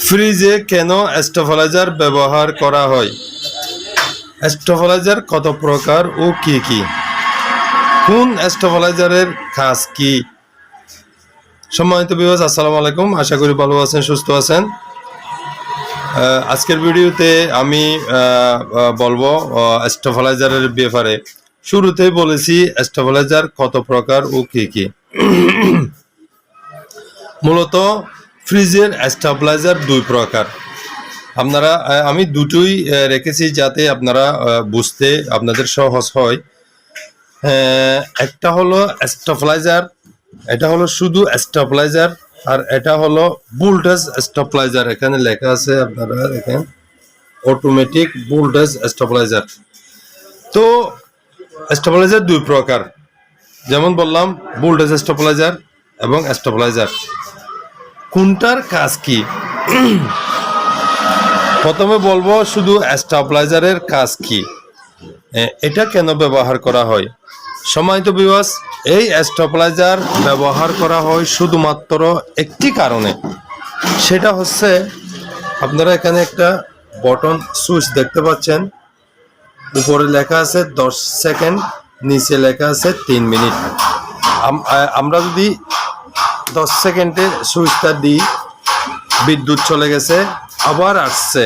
ফ্রিজে কেন স্টেবিলাইজার ব্যবহার করা হয়? স্টেবিলাইজার কত প্রকার ও কি কি? কোন স্টেবিলাইজারের কাজ কি? সম্মানিত ভিউয়ার্স, আসসালামু আলাইকুম। আশা করি ভালো আছেন, সুস্থ আছেন। আজকের ভিডিওতে আমি বলবো স্টেবিলাইজারের ব্যাপারে। শুরুতেই বলেছি স্টেবিলাইজার কত প্রকার ও কি কি। মূলত ফ্রিজের স্টেবিলাইজার দুই প্রকার। আমি দুটোই রেখেছি যাতে আপনারা বুঝতে আপনাদের সহজ হয়। একটা হলো স্টেবিলাইজার, এটা হলো শুধু স্টেবিলাইজার, আর এটা হলো ভোল্টেজ স্টেবিলাইজার। এখানে লেখা আছে, আপনারা দেখেন, অটোমেটিক ভোল্টেজ স্টেবিলাইজার। তো স্টেবিলাইজার দুই প্রকার, যেমন বললাম ভোল্টেজ স্টেবিলাইজার এবং স্টেবিলাইজার। কোনটার কাজ কি? প্রথমে বলবো শুধু স্টেবিলাইজারের কাজ কি, এটা কেন ব্যবহার করা হয়। সম্মানিত ভিউয়ার্স, এই স্টেবিলাইজার ব্যবহার করা হয় শুধুমাত্র একটি কারণে। সেটা হচ্ছে, আপনারা এখানে একটা বটন সুইচ দেখতে পাচ্ছেন। উপরে লেখা আছে 10 সেকেন্ড, নিচে লেখা আছে 3 মিনিট। আমরা যদি 10 সেকেন্ডে সুইচটা দিই, বিদ্যুৎ চলে গেছে, আবার আসছে,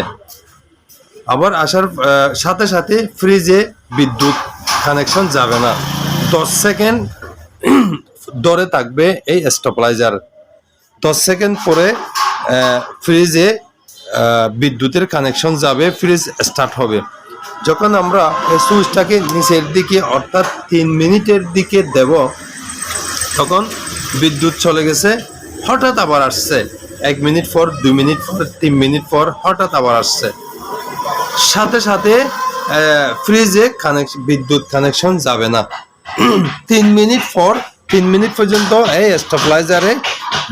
আবার আসার সাথে সাথে ফ্রিজে বিদ্যুৎ কানেকশন যাবে না। 10 সেকেন্ড ধরে থাকবে এই স্টেবিলাইজার। 10 সেকেন্ড পরে ফ্রিজে বিদ্যুতের কানেকশন যাবে, ফ্রিজ স্টার্ট হবে। যখন আমরা এই সুইচটাকে নিচের দিকে অর্থাৎ 3 মিনিটের দিকে দেব, তখন বিদ্যুৎ চলে গেছে, হঠাৎ আবার আসছে। 1 মিনিট পর, 2 মিনিট পর, 3 মিনিট পর হঠাৎ আবার আসছে। সাথে সাথে ফ্রিজে বিদ্যুৎ কানেকশন যাবে না। 3 মিনিট পর, 3 মিনিট পর্যন্ত এই স্টেবিলাইজারে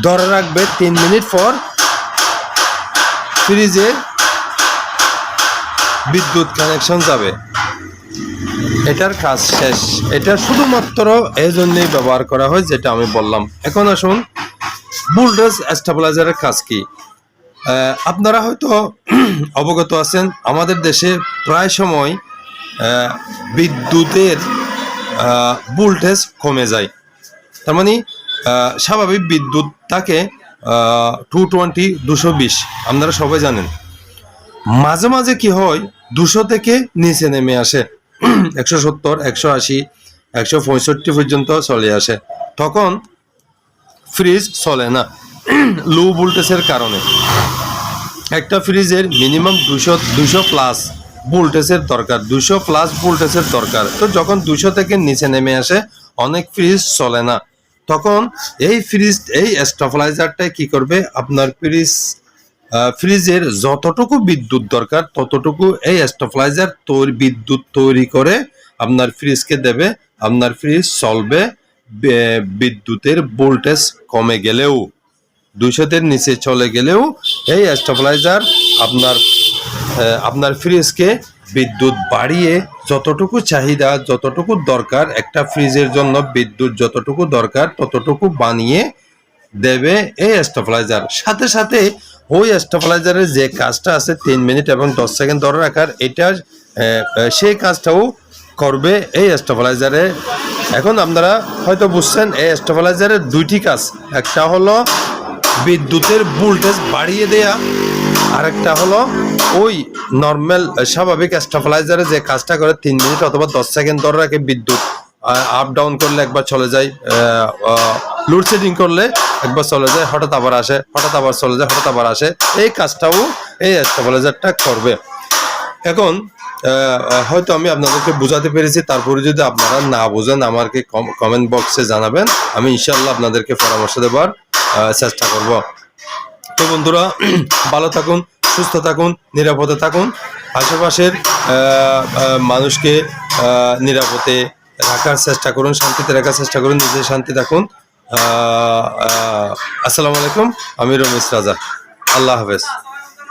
ধরে রাখবে। 3 মিনিট পর ফ্রিজে বিদ্যুৎ কানেকশন যাবে। এটার কাজ শেষ। এটা শুধুমাত্র এই জন্যই ব্যবহার করা হয়, যেটা আমি বললাম। এখন আসুন, ভোল্টেজ স্টেবিলাইজারের কাজ কি। আপনারা হয়তো অবগত আছেন, আমাদের দেশে প্রায় সময় বিদ্যুতের ভোল্টেজ কমে যায়। তার মানে স্বাভাবিক বিদ্যুৎ থাকে 220, 220, আপনারা সবাই জানেন। মাঝে মাঝে কি হয়, 200 থেকে নিচে নেমে আসে, 170, 180, 165 পর্যন্ত চলে আসে। তখন ফ্রিজ চলে না, লো ভোল্টেজের কারণে। একটা ফ্রিজের মিনিমাম 200 প্লাস ভোল্টেজের দরকার, 200 প্লাস ভোল্টেজের দরকার। তো যখন 200 থেকে নিচে নেমে আসে, অনেক ফ্রিজ চলে না। তখন এই স্টেবিলাইজারটাই কি করবে, আপনার ফ্রিজের যতটুকু বিদ্যুৎ দরকার ততটুকু এই স্টেবিলাইজার বিদ্যুৎ তৈরি করে আপনার ফ্রিজকে দেবে। আপনার ফ্রিজ চলবে। বিদ্যুতের ভোল্টেজ কমে গেলেও, 200-এর নিচে চলে গেলেও, এই স্টেবিলাইজার আপনার ফ্রিজকে বিদ্যুৎ বাড়িয়ে যতটুকু চাহিদা, যতটুকু দরকার, একটা ফ্রিজের জন্য বিদ্যুৎ যতটুকু দরকার ততটুকু বানিয়ে দেবে এই স্টেবিলাইজার। সাথে সাথে ওই স্টেবিলাইজারের যে কাজটা আছে 3 মিনিট এবং 10 সেকেন্ড ধরে রাখার, এটা সেই কাজটাও করবে এই স্টেবিলাইজারে। এখন আপনারা হয়তো বুঝছেন, এই স্টেবিলাইজারের দুইটি কাজ। একটা হলো বিদ্যুতের ভোল্টেজ বাড়িয়ে দেয়া, আর একটা হলো ওই নর্মাল স্বাভাবিক স্টেবিলাইজারে যে কাজটা করে 3 মিনিট অথবা 10 সেকেন্ড ধরে রাখে। বিদ্যুৎ আপ ডাউন করলে একবার চলে যায়, লোডশেডিং করলে একবার চলে যায়, হঠাৎ আবার আসে, হঠাৎ আবার চলে যায়, হঠাৎ আবার আসে। এই কাজটাও এই স্টেবিলাইজারটা করবে। এখন হয়তো আমি আপনাদেরকে বোঝাতে পেরেছি। তারপরে যদি আপনারা না বোঝেন, আমাকে কমেন্ট বক্সে জানাবেন। আমি ইনশাআল্লাহ আপনাদেরকে পরামর্শ দেবার চেষ্টা করব। তো বন্ধুরা, ভালো থাকুন, সুস্থ থাকুন, নিরাপদে থাকুন। আশেপাশের মানুষকে নিরাপদে রাখার চেষ্টা করুন, শান্তিতে রাখার চেষ্টা করুন, নিজে শান্তি থাকুন। আসসালামু আলাইকুম। আমি রমেশ রাজা। আল্লাহ হাফেজ।